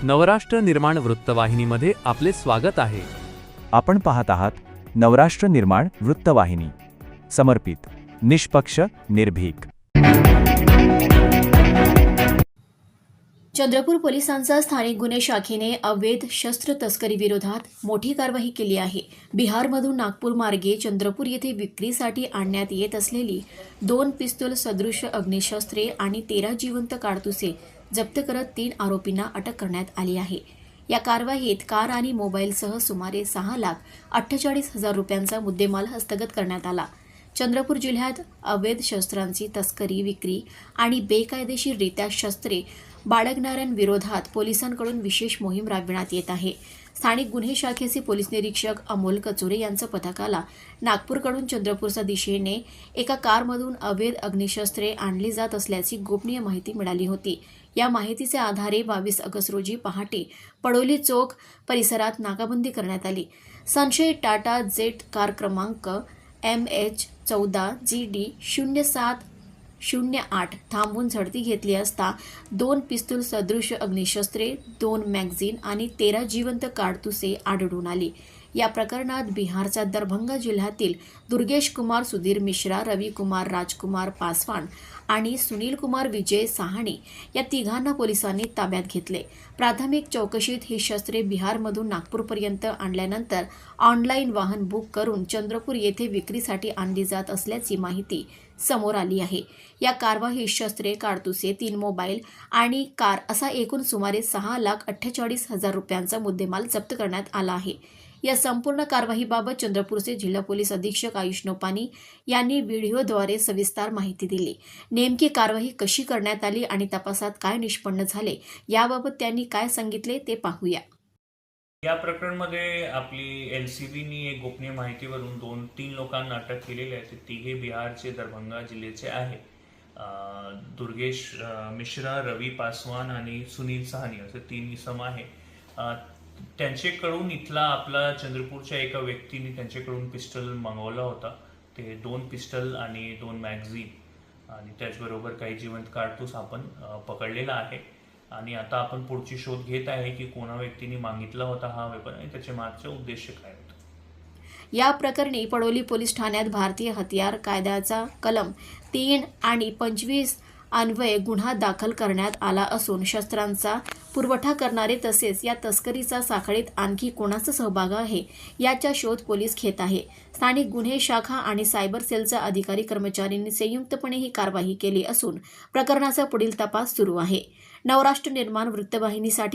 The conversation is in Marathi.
नवराष्ट्र निर्माण वृत्तवाहिनीमध्ये आपले स्वागत आहे. आपण पाहत आहात नवराष्ट्र निर्माण वृत्तवाहिनी, समर्पित, निष्पक्ष, निर्भीक. चंद्रपूर पोलिसांचा स्थानिक गुन्हे शाखेने अवैध शस्त्र तस्करी विरोधात मोठी कारवाई केली आहे. बिहारमधून नागपूर मार्गे चंद्रपूर येथे विक्रीसाठी आणण्यात येत असलेली 2 पिस्तूल सदृश अग्निशस्त्रे आणि 13 जिवंत काडतुसे जप्त करत 3 आरोपींना अटक करण्यात आली आहे. या कारवाईत कार आणि मोबाईलसह सुमारे 6,48,000 रुपयांचा मुद्देमाल हस्तगत करण्यात आला. चंद्रपूर जिल्ह्यात अवैध शस्त्रांची तस्करी, विक्री आणि बेकायदेशीररित्या शस्त्रे बाळगणाऱ्यांविरोधात पोलिसांकडून विशेष मोहीम राबविण्यात येत आहे. स्थानिक गुन्हे शाखेचे पोलीस निरीक्षक अमोल कचोरे यांच्या पथकाला नागपूरकडून चंद्रपूरच्या दिशेने एका कारमधून अवैध अग्निशस्त्रे आणली जात असल्याची गोपनीय माहिती मिळाली होती. या माहितीच्या आधारे 22 ऑगस्ट रोजी पहाटे पडोली चौक परिसरात नाकाबंदी करण्यात आली. संशयित टाटा जेट कार क्रमांक MH14GD 0708 थांबवून झडती घेतली असता 2 पिस्तूल सदृश अग्निशस्त्रे, 2 मॅगझीन आणि 13 जिवंत काडतुसे आढळून आली. या प्रकरणात बिहारच्या दरभंगा जिल्ह्यातील दुर्गेश कुमार सुधीर मिश्रा, रवी कुमार राजकुमार पासवान आणि सुनील कुमार विजय साहनी या तिघांना पोलिसांनी ताब्यात घेतले. प्राथमिक चौकशीत ही शस्त्रे बिहारमधून नागपूरपर्यंत आणल्यानंतर ऑनलाईन वाहन बुक करून चंद्रपूर येथे विक्रीसाठी आणली जात असल्याची माहिती समोर आली आहे. या कारवाईत शस्त्रे, काडतुसे, 3 मोबाईल आणि कार असा एकूण सुमारे 6,48,000 रुपयांचा मुद्देमाल जप्त करण्यात आला आहे. या संपूर्ण कारवाईबाबत चंद्रपूरचे जिल्हा पोलीस अधीक्षक आयुष नोपानी यांनी व्हिडिओद्वारे सविस्तर माहिती दिली. नेमकी कारवाई कशी करण्यात आली आणि तपासात काय निष्पन्न झाले याबाबत त्यांनी काय सांगितले ते पाहूया. या प्रकरणामध्ये आपली LCBनी एक गोपनीय माहितीवरून 2-3 लोकांना अटक केलेली आहे. ते तिघे बिहारचे दरभंगा जिल्ह्याचे आहे. दुर्गेश मिश्रा, रवी पासवान आणि सुनील साहनी असे 3 इसम आहे. त्यांच्याकडून इथला आपला चंद्रपूरच्या एका व्यक्तीने त्यांच्याकडून पिस्टल मागवला होता. ते 2 पिस्टल आणि 2 मॅगझीन आणि त्याचबरोबर काही जिवंत काडतूस आपण पकडलेला आहे. आणि आता आपण पुढची शोध घेत आहे की कोणा व्यक्तीने मागितला होता हा वेपन आणि त्याचे मागचे उद्देश काय होते. या प्रकरणी पडोली पोलीस ठाण्यात भारतीय हत्यार कायद्याचा कलम 3 आणि 25 अन्वये गुन्हा दाखल करण्यात आला असून शस्त्रांचा पुरवठा करणारे तसेच या तस्करीचा साखळीत आणखी कोणाचा सहभाग आहे याचा शोध पोलीस घेत आहे. स्थानिक गुन्हे शाखा आणि सायबर सेलचा अधिकारी कर्मचाऱ्यांनी संयुक्तपणे ही कारवाई केली असून प्रकरणाचा पुढील तपास सुरू आहे. नवराष्ट्र निर्माण वृत्तवाहिनीसाठी